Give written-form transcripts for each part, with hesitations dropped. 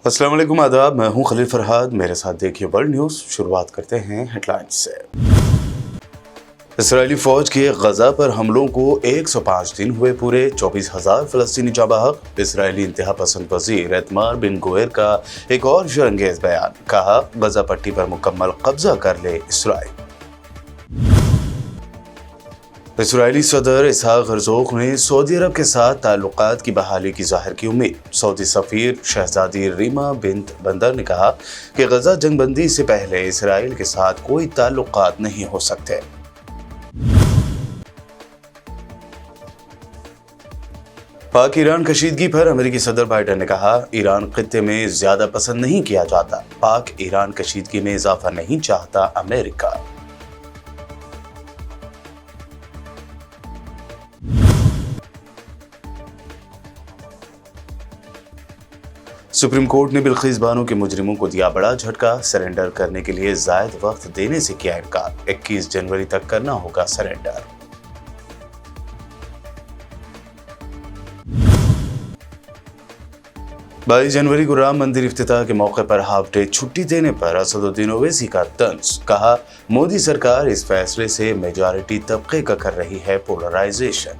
अस्सलाम वालेकुम, आदाब। मैं हूं खलील फरहाद। मेरे साथ देखिए वर्ल्ड न्यूज़। शुरुआत करते हैं हेडलाइंस से। इसराइली फौज के गजा पर हमलों को 105 दिन हुए पूरे। 24,000 फलस्तीनी जा बहक। इसराइली इंतहा पसंद वजीर इतमार बिन गुवेर का एक और शर्ंगेज बयान। कहा, गजा पट्टी पर मुकम्मल कब्जा कर ले इसराइल। इसराइली सदर इसहाक हर्जोग ने सऊदी अरब के साथ ताल्लुकात की बहाली की जाहिर की उम्मीद। सऊदी सफीर शहजादी रीमा बिन्त बंदर ने कहा कि गजा जंगबंदी से पहले इसराइल के साथ कोई ताल्लुकात नहीं हो सकते। पाक ईरान कशीदगी पर अमेरिकी सदर बाइडेन ने कहा, ईरान खित्ते में ज्यादा पसंद नहीं किया जाता। पाक ईरान कशीदगी में इजाफा नहीं चाहता अमेरिका। सुप्रीम कोर्ट ने बिल्किस बानो के मुजरिमों को दिया बड़ा झटका। सरेंडर करने के लिए जायद वक्त देने से किया इनकार। 21 जनवरी तक करना होगा सरेंडर। बाईस जनवरी को राम मंदिर इफ्तिताह के मौके पर हाफ डे छुट्टी देने पर असदुद्दीन ओवैसी का तंज। कहा, मोदी सरकार इस फैसले से मेजॉरिटी तबके का कर रही है पोलराइजेशन।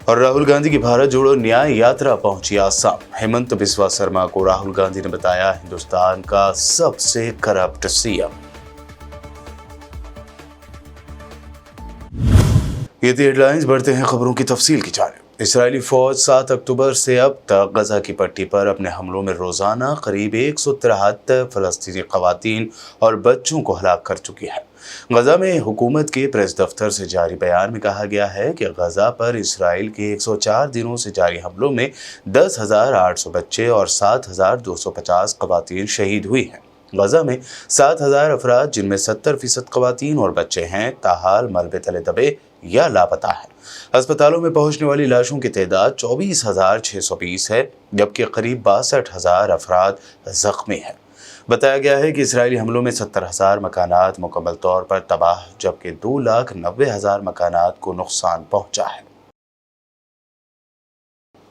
और राहुल गांधी की भारत जोड़ो न्याय यात्रा पहुंची आसाम। हेमंत बिस्वा शर्मा को राहुल गांधी ने बताया हिंदुस्तान का सबसे करप्ट सीएम। ये थी हेडलाइंस। बढ़ते हैं खबरों की तफसील की जानिब। इसराइली फौज 7 अक्टूबर से अब तक गजा की पट्टी पर अपने हमलों में रोजाना करीब 173 फलस्तीनी खवातीन और बच्चों को हलाक कर चुकी है। गजा में हुकूमत के प्रेस दफ्तर से जारी बयान में कहा गया है कि गजा पर इसराइल के 104 दिनों से जारी हमलों में 10,800 बच्चे और 7,250 खवातीन शहीद हुई हैं। गजा में 7,000 अफराद, जिनमें 70% खवातीन और बच्चे हैं, ताहाल मलबे तले दबे या लापता है। अस्पतालों में पहुंचने वाली लाशों की तादाद 24,620 है, जबकि करीब 62,000 अफराद जख्मी हैं। बताया गया है कि इसराइली हमलों में 70,000 मकानात मुकम्मल तौर पर तबाह, जबकि 2,90,000 मकानात को नुकसान पहुंचा है।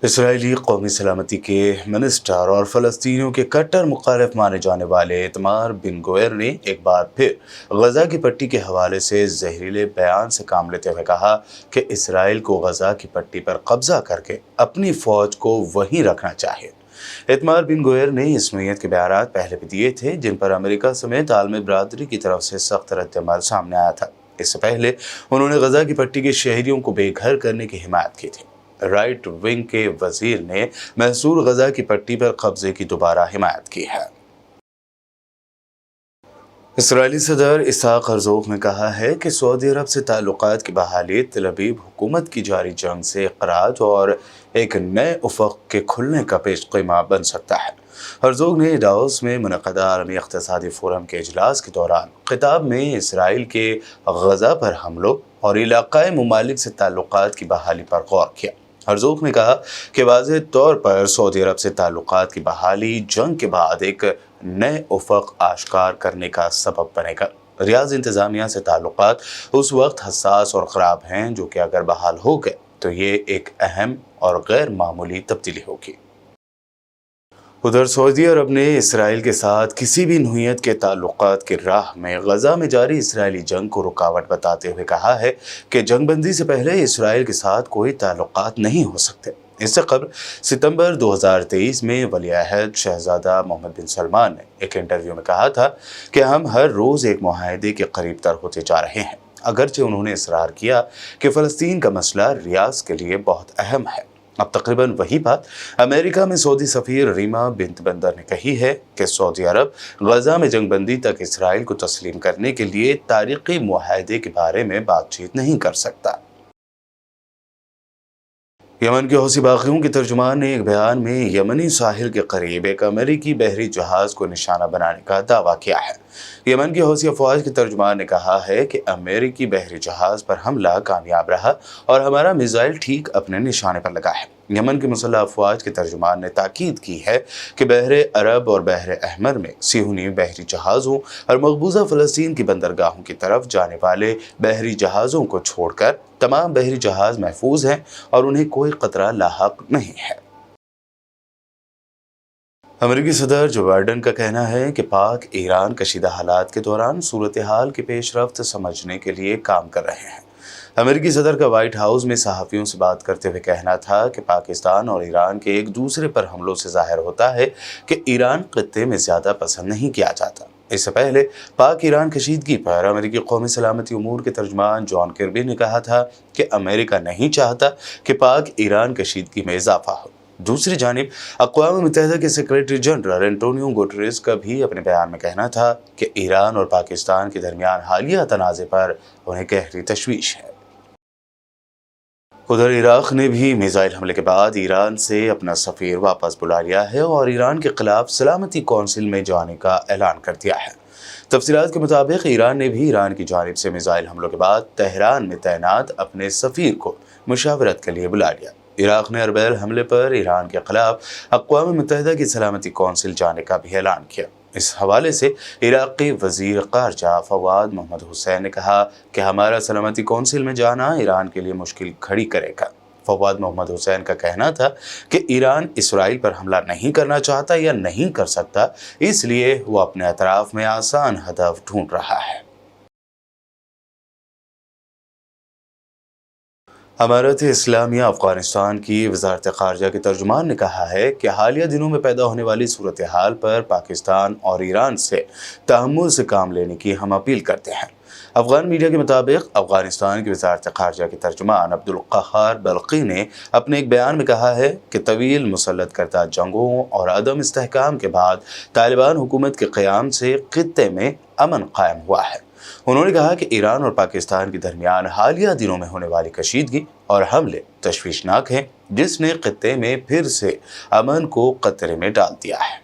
इसराइली कौमी सलामती के मिनिस्टर और फ़लस्तीनियों के कट्टर मुखालिफ माने जाने वाले इतमार बिन गुवेर ने एक बार फिर गजा की पट्टी के हवाले से जहरीले बयान से काम लेते हुए कहा कि इसराइल को गजा की पट्टी पर कब्जा करके अपनी फौज को वहीं रखना चाहिए। इतमार बिन गुवेर ने इस नोयत के बयान पहले भी दिए थे, जिन पर अमेरिका समेत आलमी बरादरी की तरफ से सख्त रद्द-ए-अमल सामने आया था। इससे पहले उन्होंने गजा की पट्टी के शहरियों को बेघर करने की हिमायत की थी। राइट विंग के वजीर ने महसूर गजा की पट्टी पर कब्जे की दोबारा हिमायत की है। इसराइली सदर इसहाक हर्जोग ने कहा है कि सऊदी अरब से ताल्लुकात की बहाली तेल अवीव हुकूमत की जारी जंग से खराज और एक नए उफ़क़ के खुलने का पेशकीमा बन सकता है। हर्जोग ने दावोस में मुनक़दा आलमी इक़्तिसादी फोरम के इजलास के दौरान खिताब में इसराइल के गजा पर हमलों और इलाक़ाई ममालिक से ताल्लुकात की बहाली पर गौर किया। हर्जोग ने कहा कि वाज़ेह तौर पर सऊदी अरब से ताल्लुकात की बहाली जंग के बाद एक नए उफ़क़ आश्कार करने का सबब बनेगा। रियाद इंतज़ामिया से ताल्लुकात उस वक्त हसास और ख़राब हैं, जो कि अगर बहाल हो गए तो ये एक अहम और गैर मामूली तब्दीली होगी। उधर सऊदी अरब ने इसराइल के साथ किसी भी नोयत के ताल्लुकात की राह में गजा में जारी इसराइली जंग को रुकावट बताते हुए कहा है कि जंगबंदी से पहले इसराइल के साथ कोई ताल्लुकात नहीं हो सकते। इससे कबल सितंबर 2023 में वली-अहद शहजादा मोहम्मद बिन सलमान ने एक इंटरव्यू में कहा था कि हम हर रोज़ एक मुआहदे के करीब तर होते जा रहे हैं। अगरचे उन्होंने इसरार किया कि फ़लस्तीन का मसला रियाद के लिए बहुत अहम है। अब तकरीबन वही बात अमेरिका में सऊदी सफ़ीर रीमा बिन्त बंदर ने कही है कि सऊदी अरब गजा में जंगबंदी तक इसराइल को तस्लीम करने के लिए तारीख़ी मुआहदे के बारे में बातचीत नहीं कर सकता। यमन के हौसी बागियों के तर्जुमान ने एक बयान में यमनी साहिल के करीब एक अमेरिकी बहरी जहाज़ को निशाना बनाने का दावा किया है। यमन की हौसी अफवाज के तर्जुमान ने कहा है कि अमेरिकी बहरी जहाज़ पर हमला कामयाब रहा और हमारा मिसाइल ठीक अपने निशाने पर लगा है। یمن کی مسلح افواج کے ترجمان نے تاکید کی ہے کہ بحر عرب اور بحر احمر میں صہیونی بحری جہازوں اور مقبوضہ فلسطین کی بندرگاہوں کی طرف جانے والے بحری جہازوں کو چھوڑ کر تمام بحری جہاز محفوظ ہیں اور انہیں کوئی خطرہ لاحق نہیں ہے۔ امریکی صدر جو بائیڈن کا کہنا ہے کہ پاک ایران کشیدہ حالات کے دوران صورتحال کی پیش رفت سمجھنے کے لیے کام کر رہے ہیں۔ امریکی صدر کا وائٹ ہاؤس میں صحافیوں سے بات کرتے ہوئے کہنا تھا کہ پاکستان اور ایران کے ایک دوسرے پر حملوں سے ظاہر ہوتا ہے کہ ایران خطے میں زیادہ پسند نہیں کیا جاتا۔ اس سے پہلے پاک ایران کشیدگی پر امریکی قومی سلامتی امور کے ترجمان جان کربی نے کہا تھا کہ امریکہ نہیں چاہتا کہ پاک ایران کشیدگی میں اضافہ ہو۔ دوسری جانب اقوام متحدہ کے سیکریٹری جنرل انٹونیو گوٹریس کا بھی اپنے بیان میں کہنا تھا کہ ایران اور پاکستان کے درمیان حالیہ تنازع پر انہیں گہری تشویش ہے۔ ادھر عراق نے بھی میزائل حملے کے بعد ایران سے اپنا سفیر واپس بلا لیا ہے اور ایران کے خلاف سلامتی کونسل میں جانے کا اعلان کر دیا ہے۔ تفصیلات کے مطابق ایران نے بھی ایران کی جانب سے میزائل حملوں کے بعد تہران میں تعینات اپنے سفیر کو مشاورت کے لیے بلا لیا۔ عراق نے اربیل حملے پر ایران کے خلاف اقوام متحدہ کی سلامتی کونسل جانے کا بھی اعلان کیا۔ اس حوالے سے عراقی وزیر خارجہ فواد محمد حسین نے کہا کہ ہمارا سلامتی کونسل میں جانا ایران کے لیے مشکل کھڑی کرے گا۔ فواد محمد حسین کا کہنا تھا کہ ایران اسرائیل پر حملہ نہیں کرنا چاہتا یا نہیں کر سکتا، اس لیے وہ اپنے اطراف میں آسان ہدف ڈھونڈ رہا ہے۔ امارت اسلامیہ افغانستان کی وزارت خارجہ کے ترجمان نے کہا ہے کہ حالیہ دنوں میں پیدا ہونے والی صورتحال پر پاکستان اور ایران سے تحمل سے کام لینے کی ہم اپیل کرتے ہیں۔ افغان میڈیا کے مطابق افغانستان کی وزارت خارجہ کے ترجمان عبدالقہار بلخی نے اپنے ایک بیان میں کہا ہے کہ طویل مسلط کردہ جنگوں اور عدم استحکام کے بعد طالبان حکومت کے قیام سے خطے میں امن قائم ہوا ہے۔ انہوں نے کہا کہ ایران اور پاکستان کے درمیان حالیہ دنوں میں ہونے والی کشیدگی اور حملے تشویشناک ہیں، جس نے خطے میں پھر سے امن کو خطرے میں ڈال دیا ہے۔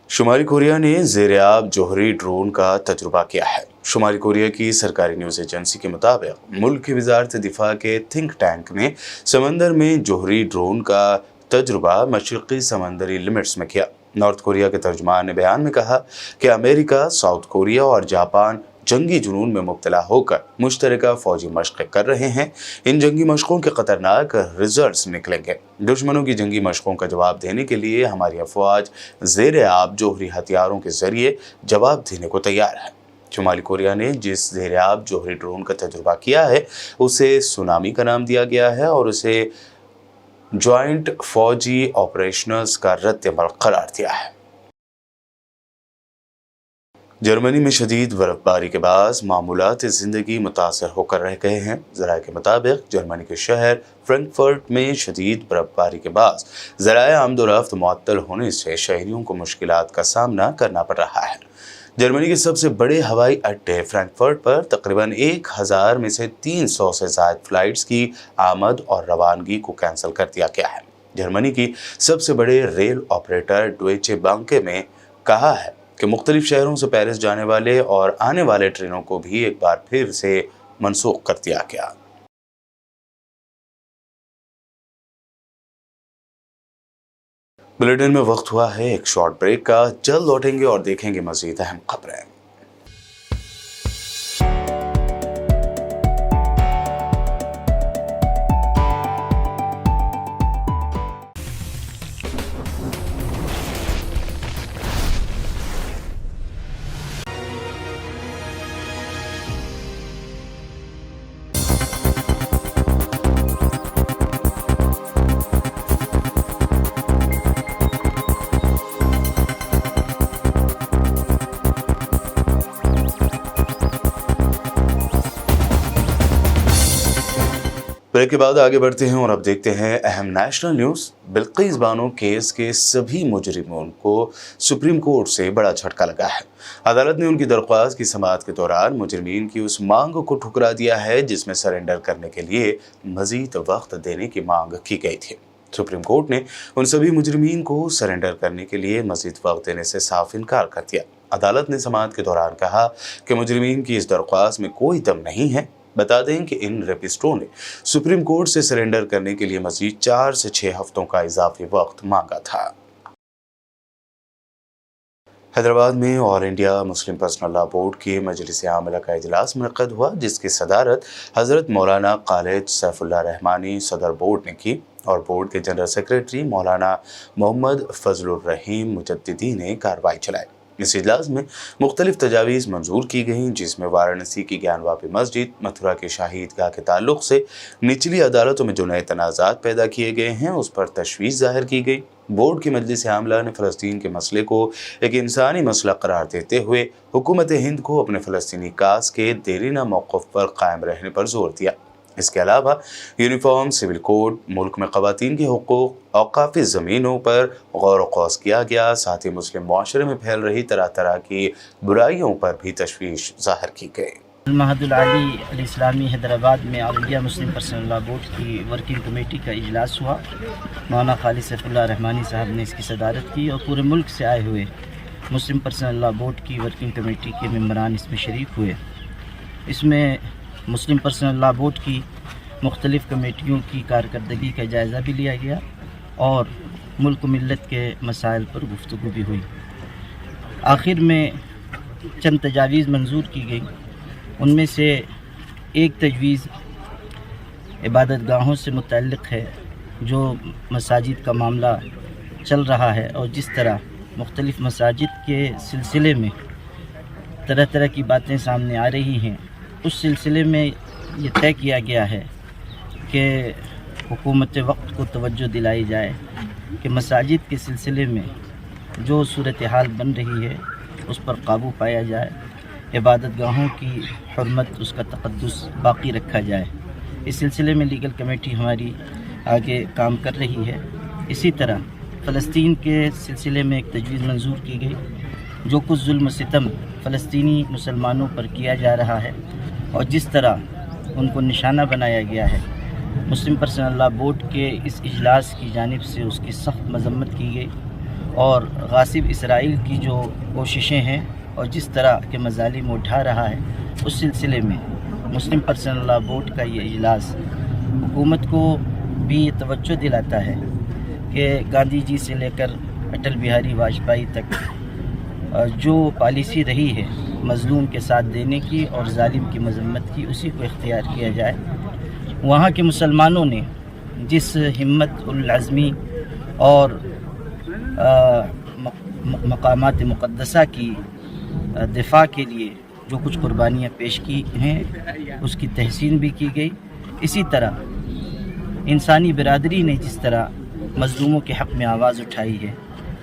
شمالی کوریا نے زیر آب جوہری ڈرون کا تجربہ کیا ہے۔ شمالی کوریا کی سرکاری نیوز ایجنسی کے مطابق ملک کی وزارت دفاع کے تھنک ٹینک نے سمندر میں جوہری ڈرون کا تجربہ مشرقی سمندری لمٹس میں کیا۔ نارتھ کوریا کے ترجمان نے بیان میں کہا کہ امریکہ، ساؤتھ کوریا اور جاپان جنگی جنون میں مبتلا ہو کر مشترکہ فوجی مشقیں کر رہے ہیں۔ ان جنگی مشقوں کے خطرناک ریزلٹس نکلیں گے۔ دشمنوں کی جنگی مشقوں کا جواب دینے کے لیے ہماری افواج زیر آب جوہری ہتھیاروں کے ذریعے جواب دینے کو تیار ہے۔ شمالی کوریا نے جس زیر آب جوہری ڈرون کا تجربہ کیا ہے اسے سونامی کا نام دیا گیا ہے اور اسے جوائنٹ فوجی آپریشنز کا رد عمل قرار دیا ہے۔ جرمنی میں شدید برف باری کے باعث معمولات زندگی متاثر ہو کر رہ گئے ہیں۔ ذرائع کے مطابق جرمنی کے شہر فرینکفرٹ میں شدید برف باری کے باعث ذرائع آمد و رفت معطل ہونے سے شہریوں کو مشکلات کا سامنا کرنا پڑ رہا ہے۔ جرمنی کے سب سے بڑے ہوائی اڈے فرینکفرٹ پر تقریباً 1000 میں سے 300 سے زائد فلائٹس کی آمد اور روانگی کو کینسل کر دیا گیا ہے۔ جرمنی کی سب سے بڑے ریل آپریٹر ڈوئچے بانکے میں کہا ہے کہ مختلف شہروں سے پیرس جانے والے اور آنے والے ٹرینوں کو بھی ایک بار پھر سے منسوخ کر دیا گیا۔ بلیٹن میں وقت ہوا ہے ایک شارٹ بریک کا، جلد لوٹیں گے اور دیکھیں گے مزید اہم خبریں۔ بریک کے بعد آگے بڑھتے ہیں اور اب دیکھتے ہیں اہم national news. Bilqis Bano case کے سبھی مجرموں کو سپریم کورٹ سے بڑا جھٹکا لگا ہے۔ عدالت نے ان کی درخواست کی سماعت کے دوران مجرمین کی اس مانگ کو ٹھکرا دیا ہے جس میں سرنڈر کرنے کے لیے مزید وقت دینے کی مانگ کی گئی تھی۔ سپریم کورٹ نے ان سبھی مجرمین کو سرنڈر کرنے کے لیے مزید وقت دینے سے صاف انکار کر دیا۔ عدالت نے سماعت کے دوران کہا کہ مجرمین کی اس درخواست میں کوئی دم نہیں ہے۔ बता दें कि इन रेपिस्टों ने सुप्रीम कोर्ट से सरेंडर करने के लिए मजीद 4 से 6 हफ्तों का इजाफी वक्त मांगा था। हैदराबाद में all India Muslim personal law board की मजलिस आमला का इजलास मुनक्कद हुआ, जिसकी सदारत हज़रत मौलाना खालिद सैफुल्लाह रहमानी सदर बोर्ड ने की और बोर्ड के जनरल सेक्रेटरी मौलाना मोहम्मद फजलुर रहीम मुजद्दिदी ने कार्रवाई चलाई। इस इजलास में मुख्तलिफ तजावीज़ मंजूर की गईं, जिसमें वाराणसी की ज्ञानवापी मस्जिद, मथुरा के शाही ईदगाह के ताल्लुक से निचली अदालतों में जो नए तनाज़ात पैदा किए गए हैं उस पर तशवीश ज़ाहिर की गई। बोर्ड की मजलिस आमला ने फ़लस्तीन के मसले को एक इंसानी मसला करार देते हुए हुकूमत हिंद को अपने फ़लस्तीनी काज के देरीना मौक़िफ़ पर कायम रहने पर जोर दिया। इसके अलावा यूनिफॉर्म सिविल कोड, मुल्क में ख़वातीन के हुकूक़, औक़ाफ़ी ज़मीनों पर गौर व क़ौस किया गया। साथ ही मुस्लिम मुआशरे में फैल रही तरह तरह की बुराइयों पर भी तशवीश ज़ाहिर की गई। महदुल आली अल इस्लामी हैदराबाद में all India Muslim personal law board की वर्किंग कमेटी का इजलास हुआ। मौलाना खालिद सैफुल्लाह रहमानी साहब ने इसकी सदारत की और पूरे मुल्क से आए हुए मुस्लिम पर्सनल लॉ बोर्ड की वर्किंग कमेटी के मेंबरान इसमें शरीक हुए। इसमें मुस्लिम पर्सनल लॉ बोर्ड की मुख्तलिफ़ कमेटियों की कारकर्दगी का जायज़ा भी लिया गया और मुल्क मिल्लत के मसाइल पर गुफ्तगू भी हुई। आखिर में चंद तजावीज़ मंजूर की गई। उनमें से एक तजवीज़ इबादत गाहों से मुतल्लिक़ है, जो मसाजिद का मामला चल रहा है और जिस तरह मुख्तलिफ़ मसाजिद के सिलसिले में तरह तरह की बातें सामने आ रही हैं, उस सिलसिले में ये तय किया गया है कि हुकूमत वक्त को तवज्जो दिलाई जाए कि मसाजिद के सिलसिले में जो सूरत हाल बन रही है उस पर काबू पाया जाए, इबादत गाहों की हुर्मत, उसका तक़द्दुस बाकी रखा जाए। इस सिलसिले में लीगल कमेटी हमारी आगे काम कर रही है। इसी तरह फ़लस्तीन के सिलसिले में एक तजवीज़ मंजूर की गई, जो कुछ जुल्म सितम फ़लस्तीनी मुसलमानों पर किया जा रहा है और जिस तरह उनको निशाना बनाया गया है, मुस्लिम पर्सनल लॉ बोर्ड के इस इजलास की जानिब से उसकी सख्त मज़म्मत की गई और गासिब इसराइल की जो कोशिशें हैं और जिस तरह के मज़ालिम उठा रहा है, उस सिलसिले में मुस्लिम पर्सनल लॉ बोर्ड का ये इजलास हुकूमत को भी तवज्जो दिलाता है कि गांधी जी से लेकर अटल बिहारी वाजपेयी तक जो पॉलिसी रही है मज़लूम के साथ देने की और जालिम की मज़म्मत की, उसी को इख्तियार किया जाए। वहाँ के मुसलमानों ने जिस हिम्मत उल अज़मी और मकामात मुक़द्दसा की दिफा के लिए जो कुछ कुर्बानियाँ पेश की हैं, उसकी तहसीन भी की गई। इसी तरह इंसानी बिरादरी ने जिस तरह मज़लूमों के हक़ में आवाज़ उठाई है,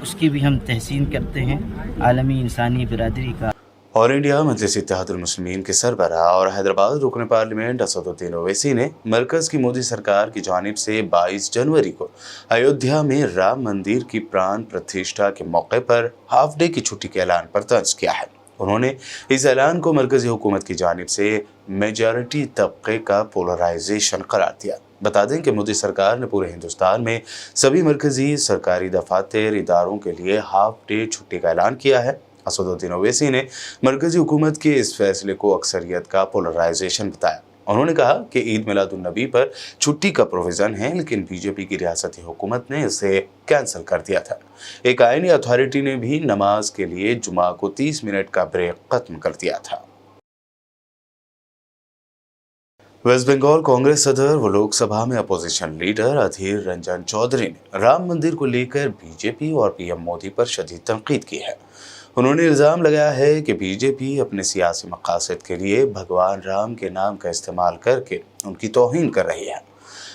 उसकी भी हम तहसीन करते हैं। आलमी इंसानी बिरादरी का ऑल इंडिया मजलिस इत्तेहादुल मुस्लिमीन के सरबराह और हैदराबाद रुकन पार्लियामेंट असदुद्दीन ओवैसी ने मरकज़ की मोदी सरकार की जानिब से 22 जनवरी को अयोध्या में राम मंदिर की प्राण प्रतिष्ठा के मौके पर हाफ डे की छुट्टी के ऐलान पर तंज किया है। उन्होंने इस ऐलान को मरकज़ी हुकूमत की जानिब से मेजॉरिटी तबके का पोलराइजेशन करार दिया। बता दें कि मोदी सरकार ने पूरे हिंदुस्तान में सभी मरकज़ी सरकारी दफातर इदारों के लिए हाफ डे छुट्टी का ऐलान किया है। असदुद्दीन ओवैसी ने मरकज़ी हुकूमत के इस फैसले को अक्सरियत का पोलराइजेशन बताया। उन्होंने कहा कि ईद मिलादुन नबी पर छुट्टी का प्रोविज़न है, लेकिन बीजेपी की रियासती हुकूमत ने इसे कैंसिल कर दिया था। एक आईनी अथॉरिटी ने भी नमाज के लिए जुमा को 30 मिनट का ब्रेक खत्म कर दिया था। वेस्ट बंगाल कांग्रेस सदर व लोकसभा में अपोजिशन लीडर अधीर रंजन चौधरी ने राम मंदिर को लेकर बीजेपी और पीएम मोदी पर शदीद तनकीद की है। उन्होंने इल्ज़ाम लगाया है कि बीजेपी अपने सियासी मकासद के लिए भगवान राम के नाम का इस्तेमाल करके उनकी तौहीन कर रही है।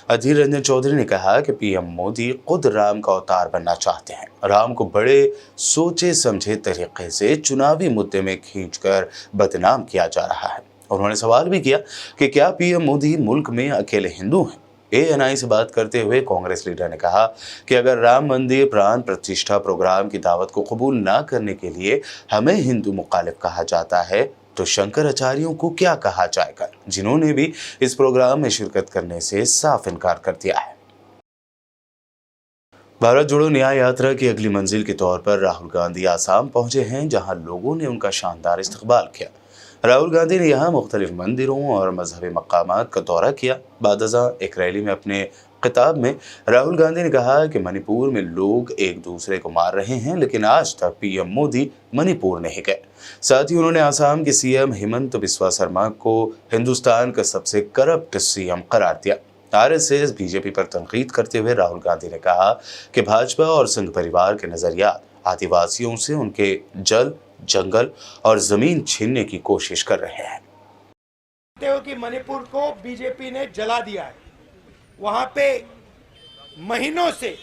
अधीर रंजन चौधरी ने कहा कि पीएम मोदी खुद राम का अवतार बनना चाहते हैं। राम को बड़े सोचे समझे तरीके से चुनावी मुद्दे में खींचकर बदनाम किया जा रहा है। उन्होंने सवाल भी किया कि क्या पीएम मोदी मुल्क में अकेले हिंदू हैं। एएनआई से बात करते हुए कांग्रेस लीडर ने कहा कि अगर राम मंदिर प्राण प्रतिष्ठा प्रोग्राम की दावत को कबूल ना करने के लिए हमें हिंदू मुखालिफ कहा जाता है, तो शंकराचार्यों को क्या कहा जाएगा, जिन्होंने भी इस प्रोग्राम में शिरकत करने से साफ इनकार कर दिया है। भारत जोड़ो न्याय यात्रा की अगली मंजिल के तौर पर राहुल गांधी आसाम पहुंचे हैं, जहां लोगों ने उनका शानदार इस्तकबाल किया। راہل گاندھی نے یہاں مختلف مندروں اور مذہبی مقامات کا دورہ کیا۔ بعد ازاں ایک ریلی میں اپنے خطاب میں راہل گاندھی نے کہا کہ منی پور میں لوگ ایک دوسرے کو مار رہے ہیں، لیکن آج تک پی ایم مودی منی پور نہیں گئے۔ ساتھ ہی انہوں نے آسام کے سی ایم ہیمنت بسوا سرما کو ہندوستان کا سب سے کرپٹ سی ایم قرار دیا۔ RSS بی جے پی پر تنقید کرتے ہوئے راہل گاندھی نے کہا کہ بھاجپا اور سنگھ پریوار کے نظریات آدیواسیوں سے ان کے جل، جنگل اور زمین چھیننے کی کوشش کر رہے ہیں۔ کہ منی پور کو بی جے پی نے جلا دیا ہے، وہاں پہ مہینوں سے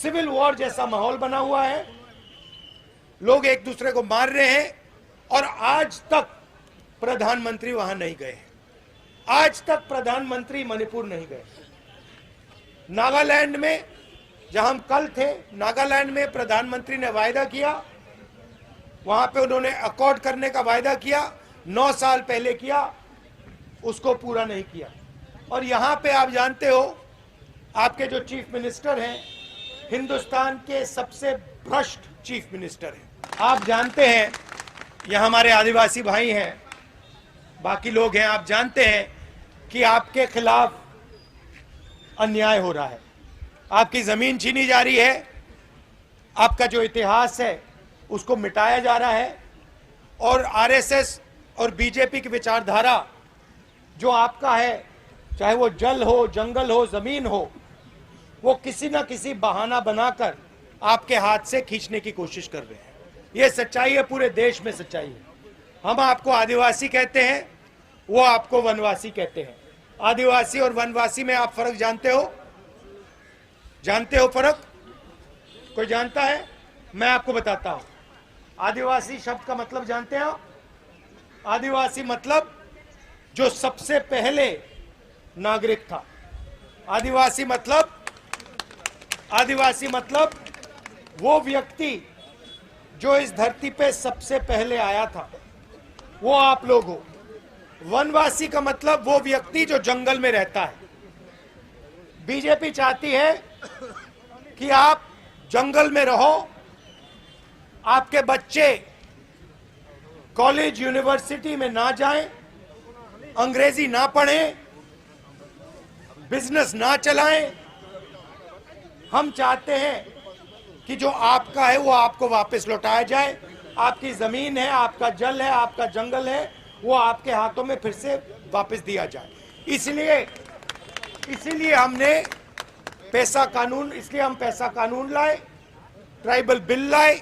سول وار جیسا ماحول بنا ہوا ہے، لوگ ایک دوسرے کو مار رہے ہیں، اور آج تک پردھان منتری وہاں نہیں گئے ہیں۔ آج تک پردھان منتری منی پور نہیں گئے۔ ناگالینڈ میں جہاں ہم کل تھے، ناگالینڈ میں پردھان منتری نے وعدہ کیا، وہاں پہ انہوں نے اکارڈ کرنے کا وعدہ کیا، 9 سال پہلے کیا، اس کو پورا نہیں کیا۔ اور یہاں پہ آپ جانتے ہو، آپ کے جو چیف منسٹر ہیں، ہندوستان کے سب سے بھرشٹ چیف منسٹر ہیں۔ آپ جانتے ہیں، یہ ہمارے آدیواسی بھائی ہیں، باقی لوگ ہیں، آپ جانتے ہیں کہ آپ کے خلاف انیائے ہو رہا ہے، آپ کی زمین چھینی جا رہی ہے، آپ کا جو اتہاس ہے اس کو مٹایا جا رہا ہے، اور RSS اور بی جے پی کی وچاردھارا جو آپ کا ہے، چاہے وہ جل ہو، جنگل ہو، زمین ہو، وہ کسی نہ کسی بہانہ بنا کر آپ کے ہاتھ سے کھینچنے کی کوشش کر رہے ہیں۔ یہ سچائی ہے، پورے دیش میں سچائی ہے۔ ہم آپ کو آدیواسی کہتے ہیں، وہ آپ کو ونواسی کہتے ہیں۔ آدیواسی اور ونواسی میں آپ فرق جانتے ہو؟ جانتے ہو فرق؟ کوئی جانتا ہے؟ میں آپ کو بتاتا ہوں۔ آدیواسی شبد کا مطلب جانتے ہیں آپ؟ آدیواسی مطلب جو سب سے پہلے ناگرک تھا۔ آدیواسی مطلب وہ ویکتی جو اس دھرتی پہ سب سے پہلے آیا تھا، وہ آپ لوگ ہو۔ ونواسی کا مطلب وہ ویکتی جو جنگل میں رہتا ہے۔ بی جے پی چاہتی ہے کہ آپ جنگل میں رہو، آپ کے بچے کالج یونیورسٹی میں نہ جائیں، انگریزی نہ پڑھیں، بزنس نہ چلائیں۔ ہم چاہتے ہیں کہ جو آپ کا ہے وہ آپ کو واپس لوٹایا جائے، آپ کی زمین ہے، آپ کا جل ہے، آپ کا جنگل ہے، وہ آپ کے ہاتھوں میں پھر سے واپس دیا جائے۔ اسی لیے ہم نے پیسہ قانون لائے، ٹرائبل بل لائے،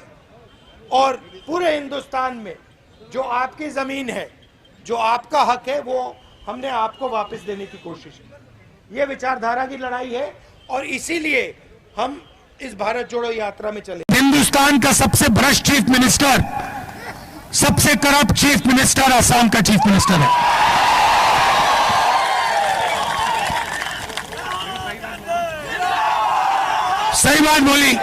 اور پورے ہندوستان میں جو آپ کی زمین ہے، جو آپ کا حق ہے، وہ ہم نے آپ کو واپس دینے کی کوشش کی۔ یہ وچاردھارا کی لڑائی ہے، اور اسی لیے ہم اس بھارت جوڑو یاترا میں چلے۔ ہندوستان کا سب سے بھرشٹ چیف منسٹر، سب سے کرپٹ چیف منسٹر آسام کا چیف منسٹر ہے۔ صحیح بات بولی۔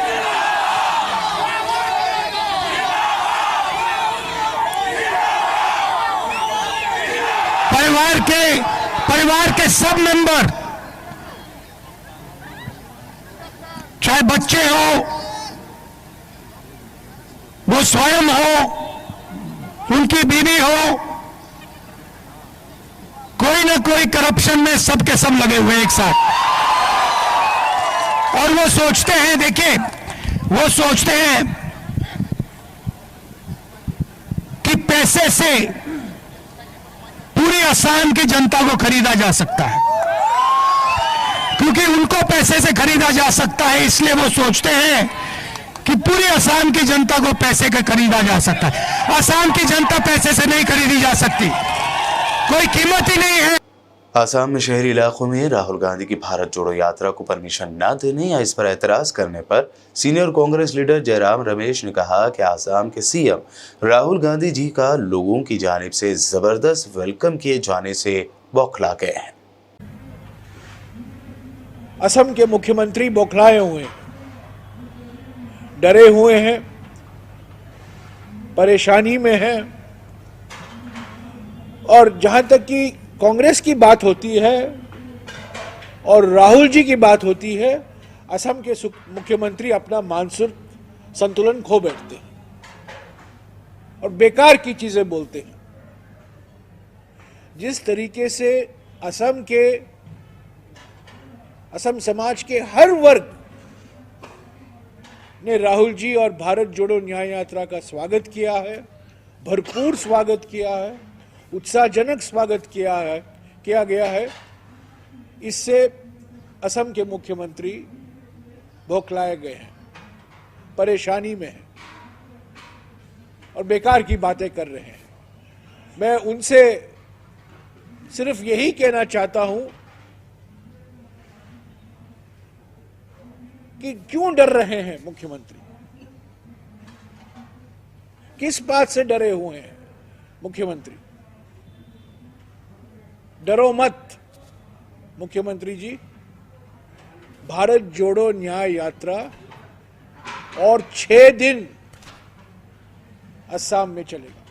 پریوار کے سب ممبر، چاہے بچے ہو، وہ سوئم ہو، ان کی بیوی ہو، کوئی نہ کوئی کرپشن میں سب کے سب لگے ہوئے ایک ساتھ۔ اور وہ سوچتے ہیں، دیکھیں، وہ سوچتے ہیں کہ پیسے سے پوری آسام کی جنتا کو خریدا جا سکتا ہے، کیونکہ ان کو پیسے سے خریدا جا سکتا ہے، اس لیے وہ سوچتے ہیں کہ پوری آسام کی جنتا کو پیسے کا خریدا جا سکتا ہے۔ آسام کی جنتا پیسے سے نہیں خریدی جا سکتی، کوئی قیمت ہی نہیں ہے۔ آسام میں شہری علاقوں میں راہل گاندھی کی بھارت جوڑو یاترا کو پرمیشن نہ دینے یا اس پر اعتراض کرنے پر سینئر کانگریس لیڈر جے رام رمیش نے کہا کہ آسام کے سی ایم راہل گاندھی جی کا لوگوں کی جانب سے زبردست ویلکم کیے جانے سے بوکھلا گئے ہیں۔ असम के मुख्यमंत्री बौखलाए हुए हैं, डरे हुए हैं, परेशानी में हैं। और जहां तक कि कांग्रेस की बात होती है और राहुल जी की बात होती है, असम के मुख्यमंत्री अपना मानसिक संतुलन खो बैठते हैं और बेकार की चीजें बोलते हैं। जिस तरीके से असम समाज के हर वर्ग ने राहुल जी और भारत जोड़ो न्याय यात्रा का स्वागत किया है, भरपूर स्वागत किया है, उत्साहजनक स्वागत किया गया है, इससे असम के मुख्यमंत्री बौखलाए गए हैं, परेशानी में हैं और बेकार की बातें कर रहे हैं। मैं उनसे सिर्फ यही कहना चाहता हूं कि क्यों डर रहे हैं मुख्यमंत्री, किस बात से डरे हुए हैं मुख्यमंत्री? डरो मत मुख्यमंत्री जी, भारत जोड़ो न्याय यात्रा और 6 दिन असम में चलेगा,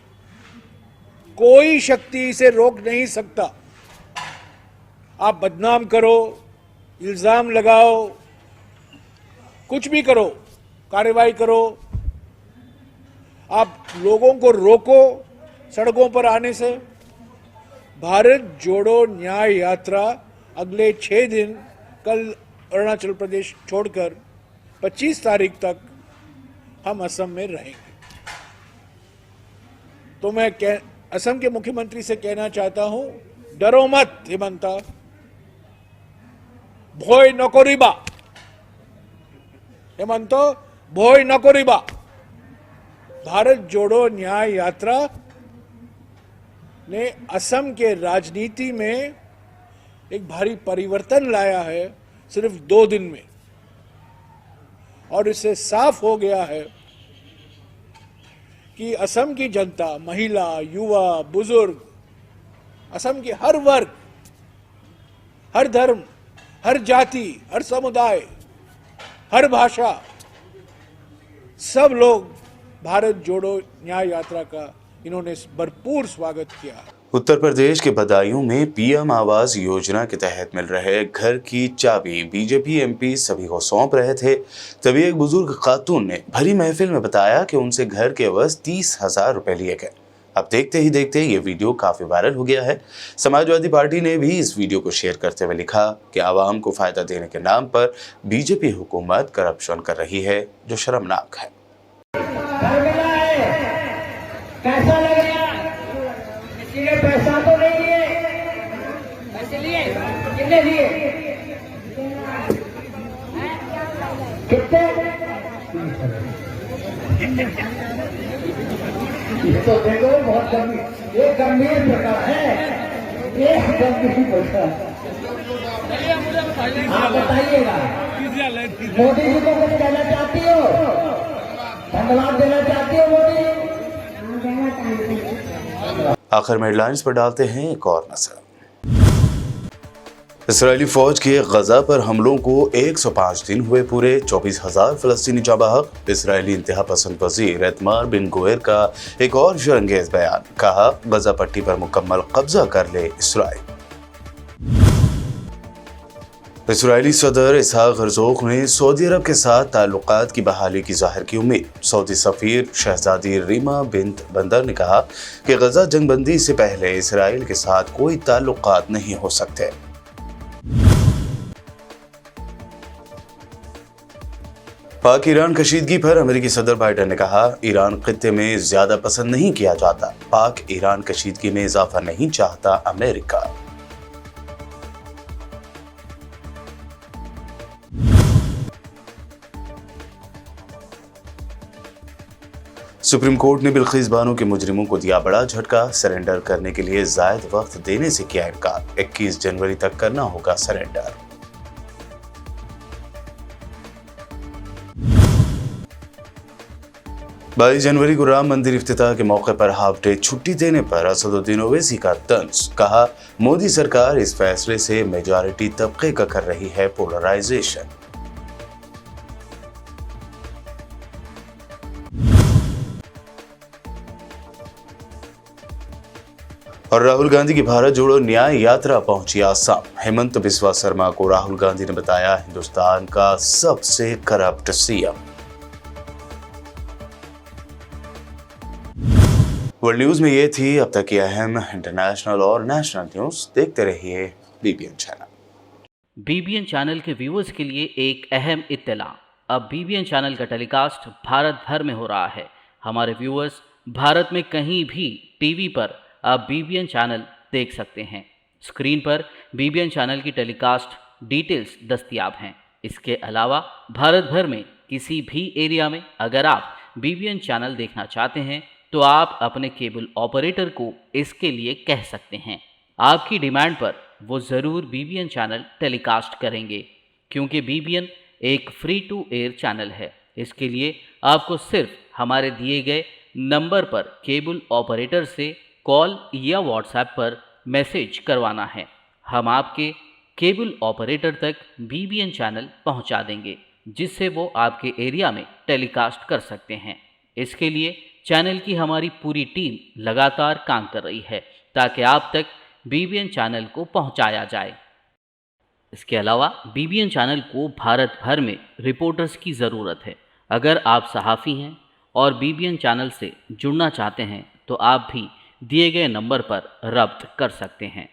कोई शक्ति इसे रोक नहीं सकता। आप बदनाम करो, इल्जाम लगाओ, कुछ भी करो, कार्रवाई करो, आप लोगों को रोको सड़कों पर आने से। भारत जोड़ो न्याय यात्रा अगले 6 दिन, कल अरुणाचल प्रदेश छोड़कर 25 तारीख तक हम असम में रहेंगे। तो मैं असम के मुख्यमंत्री से कहना चाहता हूं, डरो मत हेमंता, भय नकरिबा हेमंत, भय नकरिबा। भारत जोड़ो न्याय यात्रा ने असम के राजनीति में एक भारी परिवर्तन लाया है सिर्फ 2 दिन में, और इससे साफ हो गया है कि असम की जनता, महिला, युवा, बुजुर्ग, असम के हर वर्ग, हर धर्म, हर जाति, हर समुदाय, हर भाषा, सब लोग भारत जोड़ो न्याय यात्रा का इन्होंने भरपूर स्वागत किया। उत्तर प्रदेश के बदायूं में पीएम आवास योजना के तहत मिल रहे घर की चाबी बीजेपी एमपी सभी को सौंप रहे थे, तभी एक बुजुर्ग खातून ने भरी महफिल में बताया कि उनसे घर के एवज 30,000 रुपए लिए गए। अब देखते ही देखते ये वीडियो काफी वायरल हो गया है। समाजवादी पार्टी ने भी इस वीडियो को शेयर करते हुए लिखा कि आवाम को फायदा देने के नाम पर बीजेपी हुकूमत करप्शन कर रही है, जो शर्मनाक है। कैसा लग रहा? किसी ने पैसा तो नहीं लिए? पैसे लिए? कितने लिए? कितने? तो देखो बहुत गंभीर, ये गंभीर प्रकार है, ये गंभीर प्रकार। आप बताइएगा, मोदी जी को कुछ कहना चाहती हो? धन्यवाद देना चाहती हो मोदी जी? आखिर में हेडलाइंस पर डालते हैं एक और नजर। इसराइली फौज के गजा पर हमलों को 105 दिन हुए पूरे, 24,000 फलस्तीनी जाँ बहक। इसराइली इंतहा पसंद वजीर इतमार बिन गुवेर का एक और शर्मंगेज बयान, कहा गजा पट्टी पर मुकम्मल कब्जा कर ले इसराइल। इसराइली सदर इसहाक हर्जोग ने सऊदी अरब के साथ ताल्लुकात की बहाली की जाहिर की उम्मीद। सऊदी सफीर शहजादी रीमा बिन्त बंदर ने कहा कि गजा जंगबंदी से पहले इसराइल के साथ कोई ताल्लुकात नहीं हो सकते। पाक ईरान कशीदगी पर अमेरिकी सदर बाइडेन ने कहा, ईरान खित्ते में ज्यादा पसंद नहीं किया जाता, पाक ईरान कशीदगी में इजाफा नहीं चाहता अमेरिका। सुप्रीम कोर्ट ने बिल्किस बानो के मुजरिमों को दिया बड़ा झटका, सरेंडर करने के लिए जायद वक्त देने से किया इनकार, 21 जनवरी तक करना होगा सरेंडर। बाईस जनवरी को राम मंदिर इफ्तिताह के मौके पर हाफ डे छुट्टी देने पर असदुद्दीन ओवैसी का तंज, कहा मोदी सरकार इस फैसले से मेजॉरिटी तबके का कर रही है पोलराइजेशन। और राहुल गांधी की भारत जोड़ो न्याय यात्रा पहुंची आसाम। हेमंत बिस्वा शर्मा को राहुल गांधी ने बताया हिंदुस्तान का सबसे करप्ट सीएम। वर्ल्ड न्यूज़ में ये थी अब तक की अहम इंटरनेशनल और नेशनल न्यूज़। देखते रहिए BBN चैनल। BBN चैनल के व्यूअर्स के लिए एक अहम इत्तला। अब BBN चैनल का टेलीकास्ट भारत भर में हो रहा है। हमारे व्यूअर्स भारत में कहीं भी टीवी पर अब BBN चैनल देख सकते हैं। स्क्रीन पर BBN चैनल की टेलीकास्ट डिटेल्स दस्तयाब हैं। इसके अलावा भारत भर में किसी भी एरिया में अगर आप BBN चैनल देखना चाहते हैं तो आप अपने केबल ऑपरेटर को इसके लिए कह सकते हैं। आपकी डिमांड पर वो ज़रूर BBN चैनल टेलीकास्ट करेंगे, क्योंकि BBN एक फ्री टू एयर चैनल है। इसके लिए आपको सिर्फ हमारे दिए गए नंबर पर केबल ऑपरेटर से कॉल या व्हाट्सएप पर मैसेज करवाना है। हम आपके केबल ऑपरेटर तक BBN चैनल पहुंचा देंगे, जिससे वो आपके एरिया में टेलीकास्ट कर सकते हैं। इसके लिए चैनल की हमारी पूरी टीम लगातार काम कर रही है ताकि आप तक BBN चैनल को पहुंचाया जाए। इसके अलावा BBN चैनल को भारत भर में रिपोर्टर्स की ज़रूरत है। अगर आप सहाफ़ी हैं और BBN चैनल से जुड़ना चाहते हैं तो आप भी दिए गए नंबर पर रब्त कर सकते हैं।